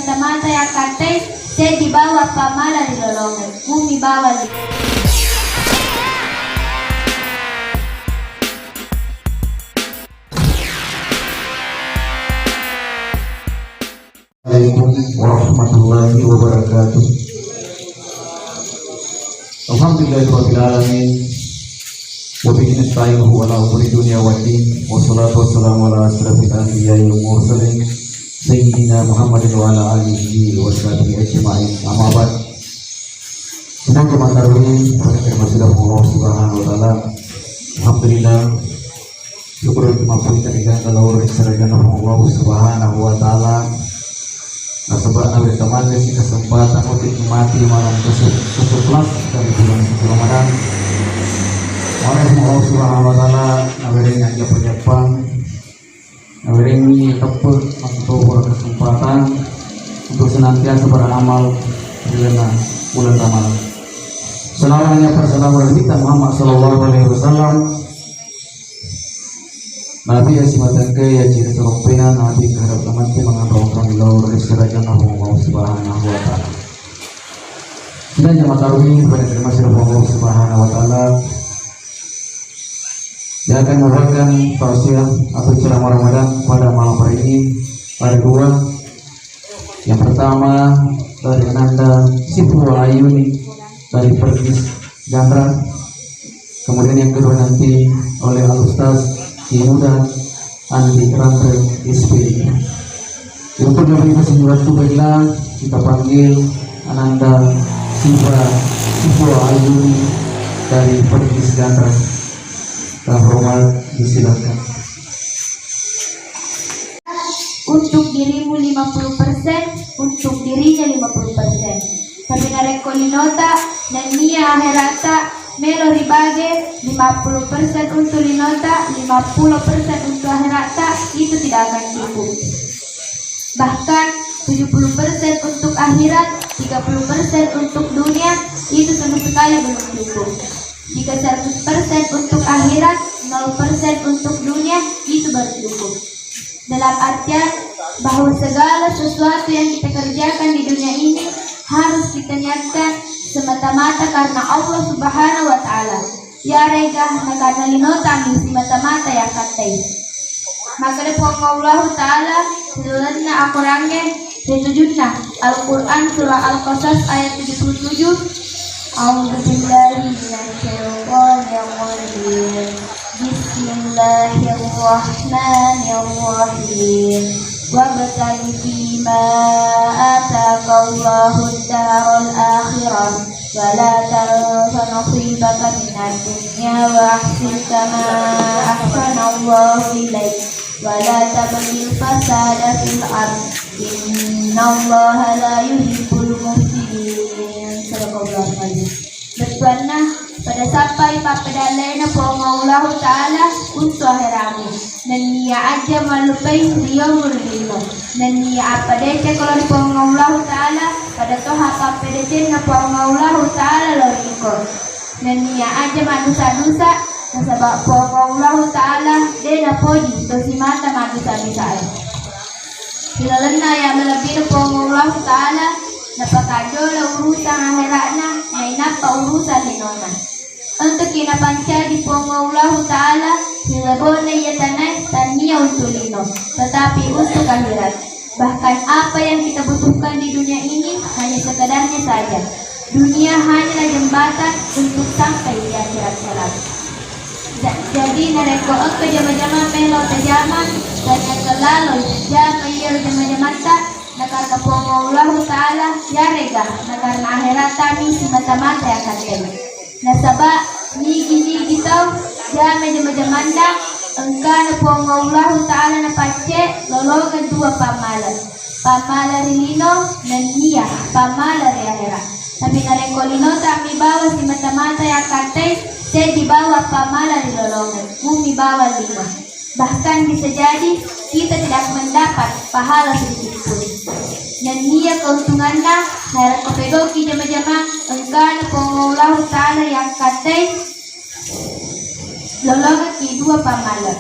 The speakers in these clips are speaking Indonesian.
mata-mata yang katai, saya di bawah pamala di lolongan, bumi bawah di. Assalamualaikum warahmatullahi wabarakatuh. Alhamdulillahirabbil alamin. Wa bihi nasta'inuhu ala umuri dunya waddin. Wassalatu wassalamu ala asyrafil anbiya'i wal mursalin sayyidina Muhammadin wa ala alihi wa sahbihi ajma'in. Amma ba'd. Senang kemantaruni pada firman Allah Subhanahu wa taala. Alhamdulillah. Syukur kemampuan kita kalau reserkan Allah Subhanahu wa taala. Sebab nabi teman kasih kesempatan untuk menikmati malam ke-11 dari bulan suci Ramadan. Allah Subhanahu wa taala nabi aja penyepang nabi ini tepat untuk berkesempatan untuk senantiasa beramal dalam bulan Ramadan. Selamanya persalaman kita Muhammad sallallahu alaihi wasallam. Nabi asimatan ya ciri terompena Nabi keharap teman-teman mengantarkan laur istirahat Allah Subhanahu wa taala. Dan jemaah tarawih pada terima kasih Allah Subhanahu wa taala. Dia akan memberikan tausiah atau ceramah Ramadan pada malam hari ini ada dua. Yang pertama dari Ananda Sipul Ayuni dari Perkis Gandra. Kemudian yang kedua nanti oleh Al-Ustaz Muda Andi Rantre SPI. Untuk memberi waktu baiklah kita panggil Ananda Sipul Ayuni dari Perkis Gandra. Terhormat disilakan. Untuk dirimu 50%, untuk dirinya 50%. Tapi nareko linota dan nia akherata melo ribage 50% untuk linota, 50% untuk akherata, itu tidak akan cukup. Bahkan 70% untuk akhirat, 30% untuk dunia, itu sama sekali belum cukup. Jika 100% untuk akhirat, 0% untuk dunia, itu baru cukup. Dalam artian bahwa segala sesuatu yang kita kerjakan di dunia ini harus kita niatkan semata-mata karena Allah Subhanahu wa taala. Ya rega na karena linota ambil semata-mata ya katai. Maka depan Allah taala seluruhnya akurangnya setujuna Al-Quran surah Al-Qasas ayat 77. A'udzubillahi minasyaitonir rajim. Bismillahirrahmanirrahim. Wabtaghi fima ataqallahu ad-daral akhirah wa la tansa nasibaka minad dunya wa ahsin kama ahsanallahu ilaik wa la tabghil fasada fil ard innallaha la yuhibbul mufsidin. Sadaqallahu alazim. Bersuara pada sampai papadalena po Allah taala untuk akhiramu dan niya aja malupai riyo murino dan niya apa dece kalau po Allah taala pada toha papadece na po Allah taala loriko dan niya aja manusa-nusa nasabak po Allah taala de na poji to si mata manusa-nusa silalana ya malabino po Allah taala napakajola urusan akhiratna na inapa urusan linona. Untuk kinapanca di Allah Ta'ala hilabona yatanay tanya untuk lino, tetapi untuk akhirat. Bahkan apa yang kita butuhkan di dunia ini hanya sekedarnya saja. Dunia hanyalah jembatan untuk sampai di akhirat kelak. Jadi nareko ke jama-jama melo ke zaman dan yang kelalo jama iya jama-jama tak nakarna Allah Ta'ala ya rega nakarna akhirat kami semata-mata yang akan nasaba nigi tau jama jama-jamanda engkana po Allah taala na pace lologan dua pamala rilino dan niya pamala ri akhirat tapi nareko lino kami bawa si mata-mata yang katai saya di bawah pamala ri lologan bumi bawah lima. Bahkan bisa jadi kita tidak mendapat pahala sedikit pun. Dan dia keuntungannya harap kepedoki jama-jama engkau Allah Ta'ala yang katai lolongan ki dua pamala.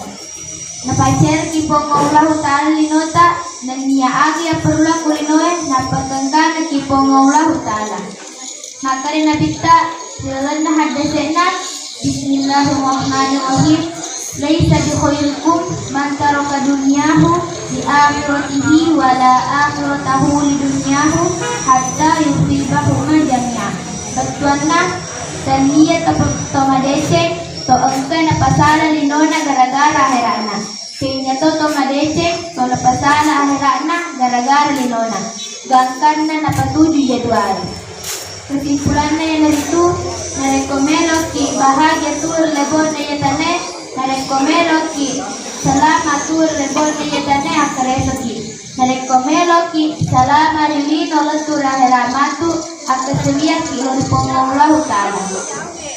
Napacer ki Allah Ta'ala linota nanniyaagi apurula kulinoe napagkangkana kipongaulahu ta'ala. Maka rin nabitta silalan na hadasena Bismillahirrahmanirrahim. Laisa bi khairikum man taraka dunyahu li akhiratihi wa la akhiratahu li dunyahu hatta yusibahuma jami'a. Batuanna taniyat tomadese to angka na pasala linona gara-gara herana. Kaya to tomadese to napasala herana gara-gara linona. Gangkan na napatuju jadwal. Kesimpulannya yang itu narekomelo ki bahagia tur lebon ya tane narekomelo ki selama tur lebon ya tane akareso ki narekomelo ki selama rilino letur aheramatu akaselia ki lo dipongaulahu ta'ala.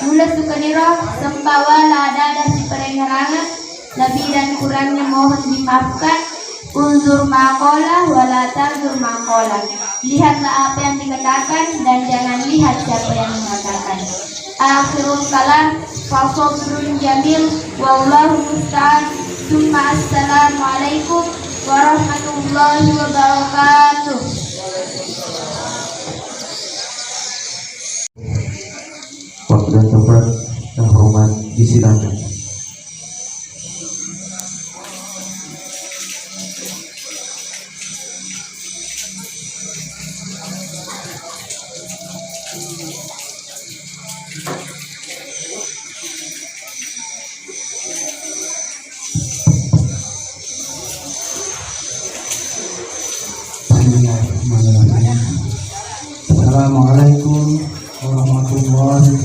Mula sukaniro sembawala ada si perengarangan lebih dan kurangnya mohon dimaafkan. Unzur maqala wala tanzur maqala. Lihatlah apa yang dikatakan dan jangan lihat siapa yang mengatakan. Akhirul kalam fasobrun jamil wallahu musta'an. Summa assalamualaikum warahmatullahi wabarakatuh. Waktu dan tempat yang hormat disilakan. Assalamualaikum warahmatullahi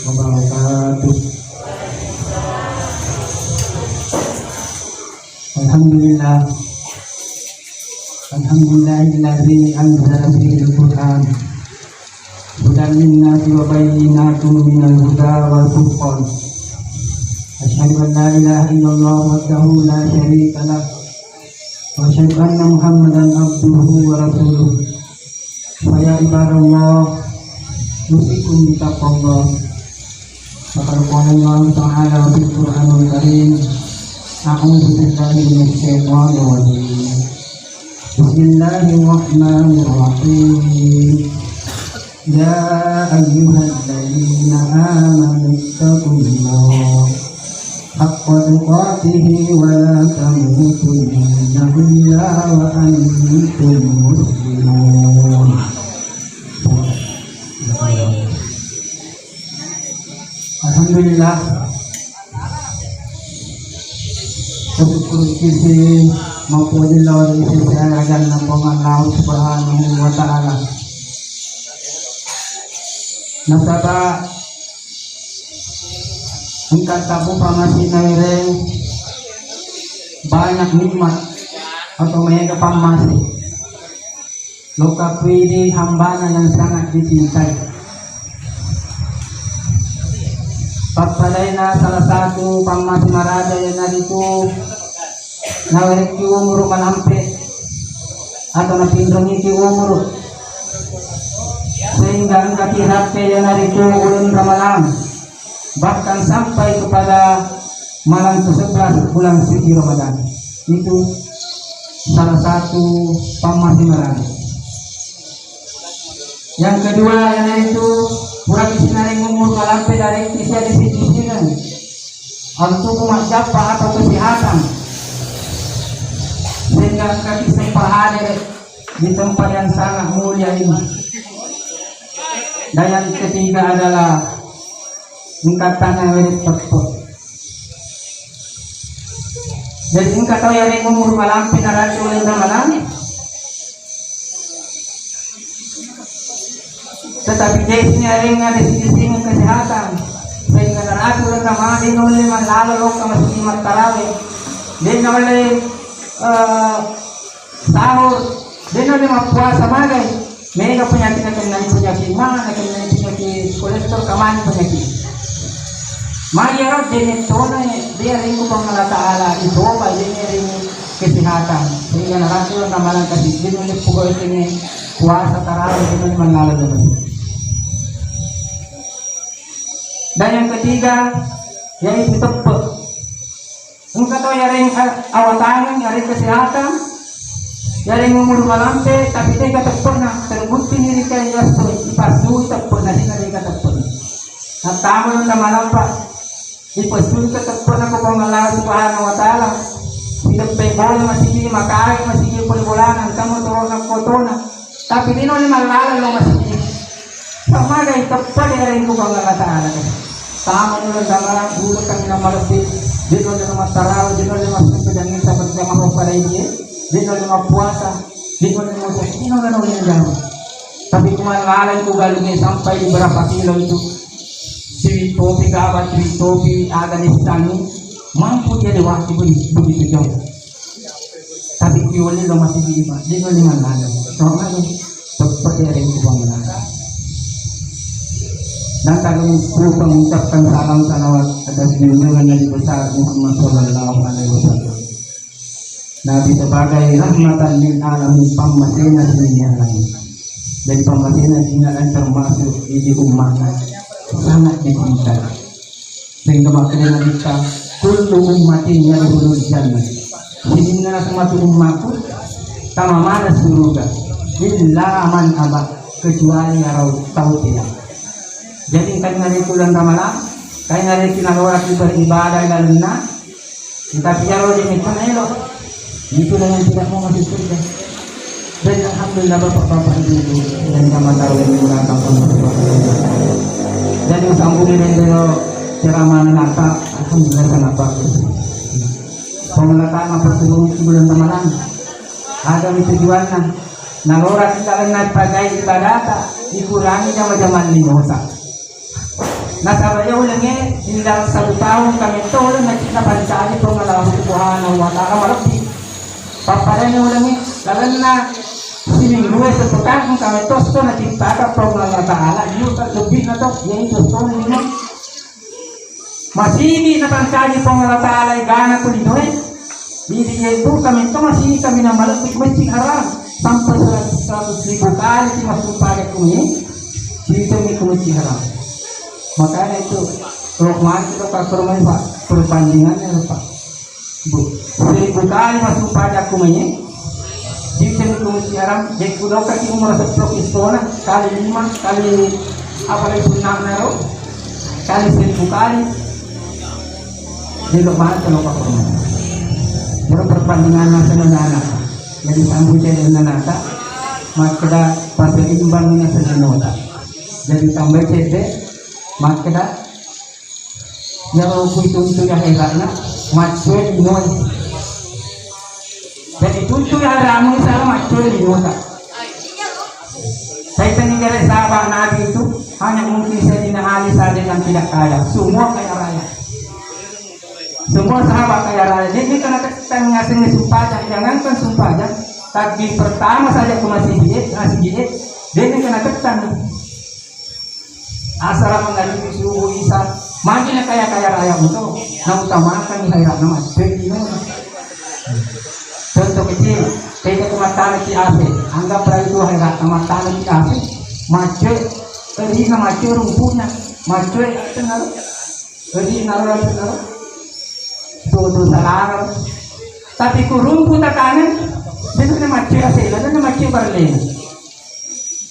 wabarakatuh. Alhamdulillahilladzi anzala fil Qur'an hudan linnasi wa bayyinatun minal huda wal furqan. Asyhadu an la ilaha illallah wahdahu la syarika lah wa asyhadu anna Muhammadan abduhu wa rasuluh. Saya ibadallah usikum bitaqwallah. Faqad qala Allah ta'ala fil Qur'anil Karim. A'udzu billahi minasy syaithanir rajim. Bismillahirrahmanirrahim. Ya ayyuhalladzina amanu taqullaha haqqa tuqatih wa la tamutunna illa wa antum muslimun. Alhamdulillah, syukur kisi maupun lawan isi saya dan nampungan Allah Subhanahu wa ta'ala. Nasaba engkat tabu pamasi naireng banyak nikmat atau mega pamasi loka pwede hambana yang sangat dicintai. Pagpalay na salah satu pamasi marada yang narito nawarik ki umuro manampe atau napindrongi ki umuro sehingga ang kakirap kaya narito ulun Ramadan bahkan sampai kepada malam ke-11 bulan suci Ramadan. Itu salah satu pamasi marada. Yang kedua yang itu kurang isinaring umur kalampe dari kisah di sini untuk kumajapa atau kesehatan sehingga kaki sempat hadir di tempat yang sangat mulia ini. Dan yang ketiga adalah ingkatan yang tepat. Jadi ingkat tahu yang umur kalampe dari oleh Ramadan. Tetapi desnya ring ada sisi kesehatan sehingga teratur kemarin oleh lalu lokal masih tarawih dan oleh sahur dan oleh puasa magai mereka penyakit mana penyakit kolesterol kemana penyakit mayarot jenis tona dia ringu pengelola Ta'ala itu apa dia ring kesehatan sehingga teratur kemarin kasih dia oleh pukul ini puasa tarawih dan mengalir. Dan yang ketiga yaitu tepat. Engkau tahu yang awatangan, yang kesehatan, Dari ngumur malampe tapi dia katapon na terbukti ni kay Yesu ipasui tapon na dia katapon. At tama na malampa ipasui katapon ako pangalawa subhanahu wa ta'ala. Pinagpaybola masigi makain masigi pulbulanan kamu turun ng kotona. Tapi di no ni malala lo masigi. Sama gay tapon rin ko pangalawa ta'ala. Tama nyo lang damalang ulo kami na malapit. Dito nyo naman taraw, dito nyo naman pagdangin sa pagkamahong palayye. Dito naman puasa, dito naman sa sino na nung nilalaman. Tapi kumalangalan ko galing sampai berapa kilo itu. Si topi kabat, si topi agak di sana. Mampu dia lewati begitu jauh. Tapi kiwali lo masih di mana? Dito naman lalang. Soalnya seperti yang itu bangunan. Dan kami perlu mengucapkan salam salawat atas junjungan Nabi besar Muhammad Sallallahu Alaihi Wasallam. Nabi sebagai rahmatan lil alamin pamasina dunia langit. Jadi pamasina dunia termasuk di umatnya sangat dicintai. Sehingga makanya kita kullu ummatin yadkhulul jannah. Sehingga semua umatku sama mana surga illa man aba kecuali yang tahu tidak. Jadi kan hari bulan Ramadan, kan hari kita orang beribadah dalam na, kita biar orang ini kenal. Itu yang tidak mau masuk surga. Dan alhamdulillah bapak-bapak ibu dan kami tahu yang menggunakan pembahasan. Jadi sambung dengan ceramah nata, alhamdulillah sangat bagus. Pengelakaan apa sebelum bulan Ramadan ada tujuannya. Nalora kita naik pakai ibadah, dikurangi jam-jaman limosa. Nah sahabatnya ulangnya di dalam 1 tahun kami tolong kita pancari pengalaman Subhanahu wa ta'ala malapit. Paparan yang ulangi, lalu na seminggu sepekan kami tosto na ciptakan program Allah Ta'ala, yuta lebih na to, yang tosto na lima. Masih na pancari program Allah Ta'ala gana ko dito Di itu kami to masih kami na malapit masjid haram sampai 100.000 kali di masuk pada kami, dito mi ke masjid haram. Makanya itu Rohman itu pak perbandingannya Pak. 1.000 kali masuk pajak kumanya di sini siaran jadi kudo kaki umur 10 istona kali 5 kali apa lagi sunnah naro kali 1.000 kali di mana kalau pak baru perbandingan nasional jadi sambut jadi nanata maka pasal imbangnya sejenota jadi tambah CD maka yang aku itu yang hebatnya macet inoy. Jadi itu yang ramu salah macet inoy. Saya negara sahabat Nabi itu hanya mungkin Sayyidina Ali saja yang tidak kaya, semua kaya raya. Semua sahabat kaya raya. Jadi karena kita mengasihnya sumpah, jangankan sumpah, takbir pertama saja aku masih diet, dia kena ketan. Asal mengalami subuh Isa, makin kaya raya untuk utamakan di khairat nama begini. Contoh kecil, kita kemataran si Ape, anggaplah itu khairat kemataran si Ape, macet, tadi macet rumputnya, macet tenar, tadi nalar, tuh salar, tapi rumput kanan, itu macet asal, itu macet berlena.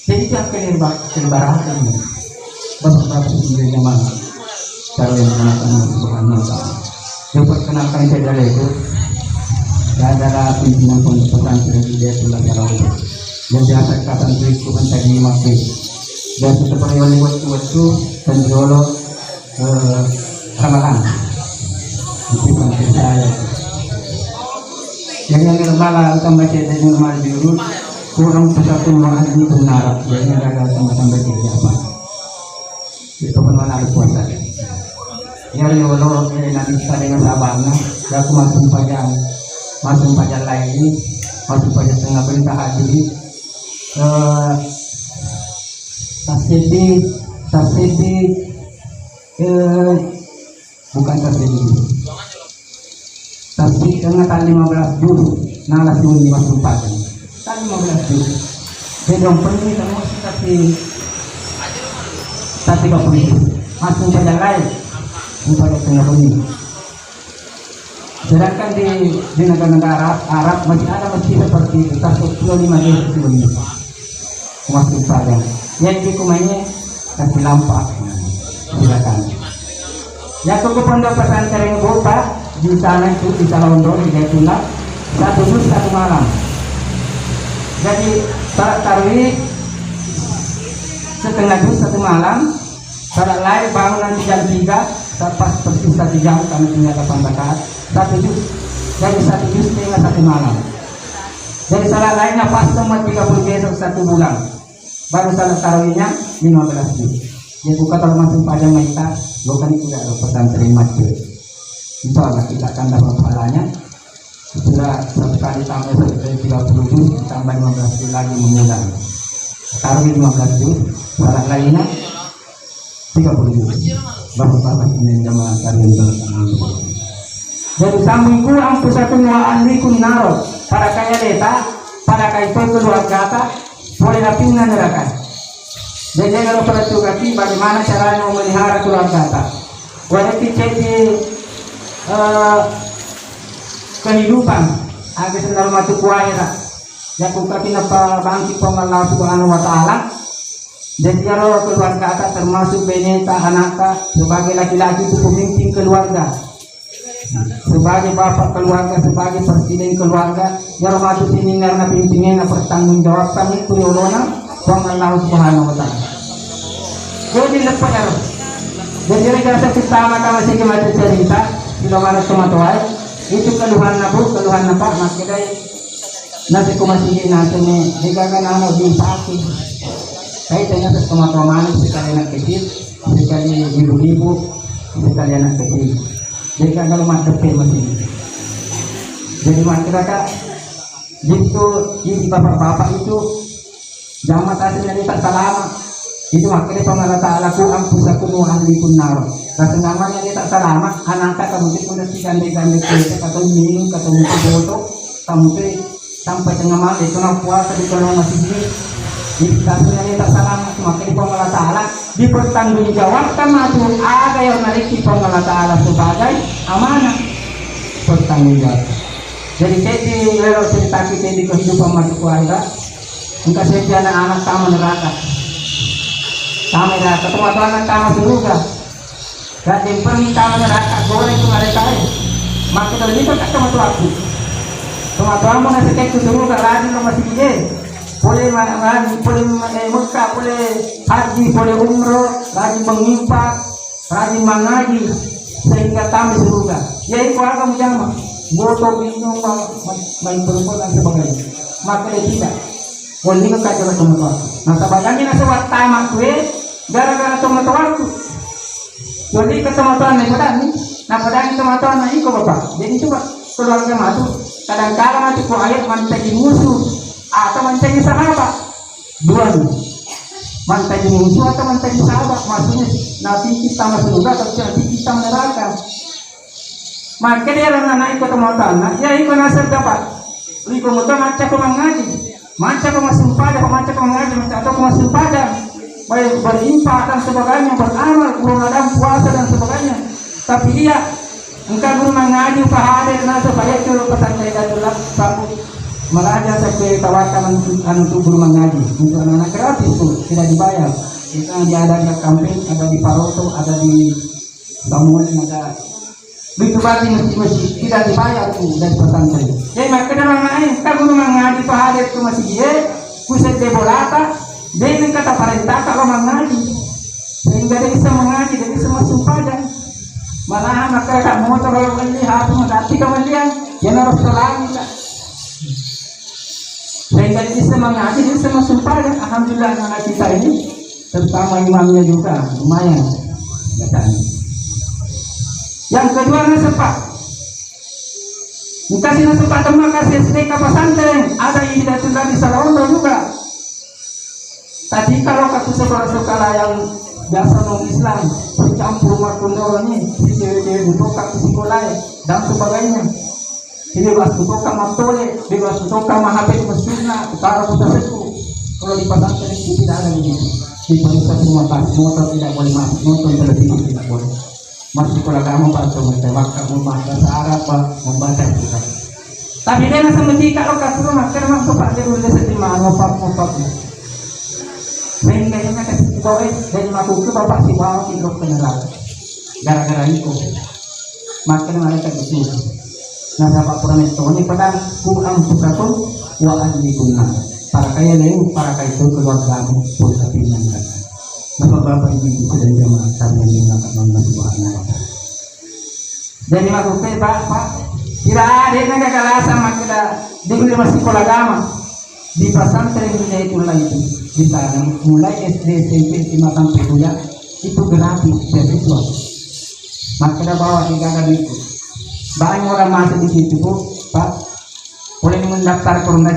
Jadi jangan kelibarahan ini. Bapak-bapak sebenarnya mana cara yang menggunakan Subhanahu wa ta'ala. Yang perkenalkan saya dari itu adalah pimpinan pondok pesantren Hidayatul Tarawih yang biasa kata itu kan tadi maksud dan seperti wali waktu dan jolo Ramadan itu kan saya yang malah tambah saya yang normal dulu kurang satu orang ini benar jadi ada tambah kerja apa itu penuh puasa. Yang lalu nanti kita dengan sahabatnya, aku masuk pajak lain, masuk pajak tengah perintah haji. Tasbih, bukan tasbih. Tasbih tengah tali 15 juz, nalas juz 54. Tali 15 juz. Bedong pergi kamu tapi bapak itu masuk pajak lain. Pada tengah ini Sedangkan di negara-negara Arab masih ada masjid seperti itu, 125 desa sebelumnya. Masjid Padang. Yang di kumanya kasih lampak. Silakan. Yang ke pondok pesantren Bupa di sana itu di Salondo di Jayatuna 1 dus 1 malam. Jadi salat tarawih setengah dus 1 malam. Salat lain bangun nanti jam 3 pas persis 1 jam karena tinggal 8 rakaat 1 juz. Jadi 1 juz setengah 1 malam. Jadi salat lainnya pas semua 30 besok 1 bulan. Baru salat tarawihnya 15 juz. Dia buka kalau masuk pada mereka, bukan itu ada pesantren masjid. Itu Allah kita akan dapat pahalanya. Sudah 1 kali tambah 30 juz, tambah 15 juz lagi mengulang. Tarawih 15 juz, salat lainnya 30 juz. Bapak-bapak ini jamaah kalian bersama. Jadi sambungku ampu satu wa ahlikum naro para kaya deta, para kaya keluarga boleh napingna neraka. Jadi kalau perhatikan bagaimana caranya memelihara keluarga. Walaupun jadi kehidupan agar sendal mati kuaira. Ya kuka pinapa bangki Allah Subhanahu wa taala. Jadi kalau keluarga termasuk beneta anaknya sebagai laki-laki itu pemimpin keluarga. Sebagai bapak keluarga, sebagai presiden keluarga, yang masuk sini karena pimpinannya bertanggungjawabkan itu yolona Allah Subhanahu wa taala. Jadi lepas ya. Jadi negara pertama kami masih kemana cerita di mana sematuai itu keluhan nabu, keluhan nampak makanya nasi kumasi nasi ni dikakan anak di sakit. Saya tanya sematuai mana sekali anak kecil, sekali ibu-ibu, sekali anak kecil. Jadi kalau mantep masih. Jadi masyarakat itu ini bapak-bapak itu zaman tadi tak salama itu akhirnya pengalat ta'ala ku ampusakum wa ahlikum nar. Rasa namanya dia tak salama anak kamu itu sudah digandeng-gandeng kita atau minum atau mungkin foto kamu itu sampai tengah malam itu nak puasa di kolong masjid ini kasusnya dia tak salama akhirnya pengalat ta'ala dipertanggungjawabkan maju ada yang nariki pengalat ta'ala sebagai amanah bertanggungjawab. Jadi kalau cerita kita di kehidupan masuk keluarga engkau saja anak-anak kamu neraka ketemu anak kamu surga dan yang pergi kamu neraka goreng itu mereka maka dari itu ketemu tuaku kamu nasi kek ke surga rajin ke masjid ini boleh Mekah, boleh haji, boleh umroh, rajin mengimpak, rajin mengaji sehingga kami surga ya itu kamu jangan botol minum main perempuan dan sebagainya maka dia tidak wali ka kaya teman-teman. Nah, sabayangin na sa watama ko gara-gara teman-teman ko. Wali ka teman-teman na padani, na padani teman-teman na iko bapak. Jadi coba keluarga masuk, kadang-kadang nanti ko ayat mantagi musuh atau mantagi sahabat. Dua nih. Mantagi musuh atau mantagi sahabat, maksudnya nanti kita masuk surga atau nanti kita neraka. Maka dia orang anak ikut teman-teman, ya ikut nasib dapat. Liko mutan macam mengaji. Macam kau masih pada, macam kau mengaji, atau kau masih pada, baik berimpak dan sebagainya, beramal, kurang puasa dan sebagainya. Tapi dia, engkau guru mengaji, pahala dan supaya itu pesantren adalah sambut melajar sampai tawarkan untuk guru mengaji. Untuk anak-anak gratis itu tidak dibayar. Kita ada di kampung, ada di Paroto, ada di Bangun, ada begitu banyak masjid tidak dibayar tuh dari pesantren. Jadi maka dalam lain kalau mengaji pahala itu masih dia, pusat debolata, dia kata perintah kalau mengaji, sehingga dia bisa mengaji, dia bisa masuk pajak. Malahan maka kamu motor kalau melihat, mengganti kemudian dia harus selami lah. Sehingga dia bisa mengaji, dia bisa masuk pajak. Alhamdulillah anak kita ini, terutama imamnya juga lumayan, katanya. Yang kedua nasepak. Kasih nasepak teman kasih sedekah pesantren. Ada hidayatul di Salondo juga. Tadi kalau kata sekolah-sekolah yang biasa non Islam, campur makundo ini, si cewek-cewek untuk kata sekolah dan sebagainya. Ini bebas untuk matole, bebas untuk mahapet masjidnya, utara kota seku. Kalau di pesantren itu tidak ada begitu. Di pesantren semua motor tidak boleh masuk, nonton televisi tidak boleh. masih kurang kamu Pak cuma tewak kamu baca sa Arab Pak membaca kita. Tapi dia nasa mendika lo kasih masker masuk Pak dia udah sedima ngopap. Main kayaknya kasih kowe dan makuku bapak si bawa hidup keneral. Gara-gara itu makin mereka kesini. Nah Bapak Purnaito ini pada kurang suka pun waan diguna. Para kaya lain para kaya itu keluarga pun tapi nggak. Bapak-bapak ibu dan jamaah kami yang menggunakan Allah Subhanahu wa Ta'ala. Jadi makuku Pak. Kira ada yang kalah sama kita di masih sekolah agama di pesantren Hidayatullah itu di sana mulai SD SMP 5 sampai kuliah itu gratis beasiswa. Maka kita bawa 3 kali itu. Banyak orang masuk di situ Pak. Boleh mendaftar ke rumah